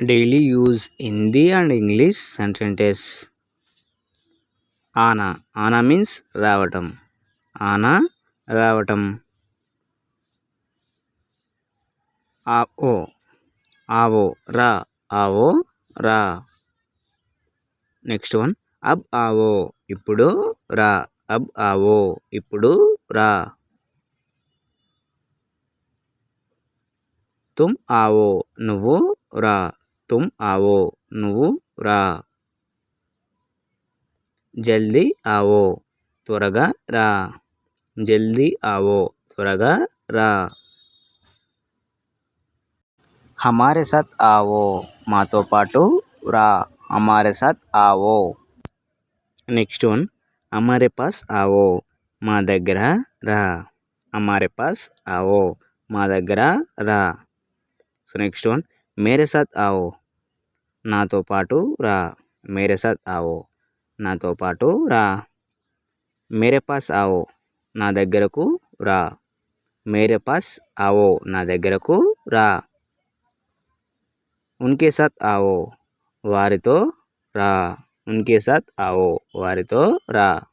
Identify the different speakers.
Speaker 1: Daily use Hindi and English sentences. Ana Ana means రావటం. ఆనా రావటం. ఆవో ఆవో రా ఆవో రా. నెక్స్ట్ వన్ అబ్ ఆవో ఇప్పుడు రా. అబ్ ఆవో ఇప్పుడు రా. తుమ్ ఆవో నువ్వు రా. తుమ్ ఆవో నువ్వు రా. జల్దీ ఆవో త్వరగా రా. జల్దీ ఆవో త్వరగా రా. హమారే సాత్ ఆవో మాతో పాటు రా. హమారే సాత్ Ao. Next one హమారే pass Ao మా దగ్గర రా. హమారే పాస్ ఆవో మా దగ్గర రా. సో నెక్స్ట్ వన్ మేరే సాత్ ఆవో నాతో పాటు రా. మేరే సాత్ ఆవో నాతో పాటు రా. మేరే పాస్ ఆవో నా దగ్గరకు రా. మేరే పాస్ ఆవో నా దగ్గరకు రా. ఉన్కే సాత్ ఆవో వారితో రా. ఉన్కే సాత్ ఆవో వారితో రా.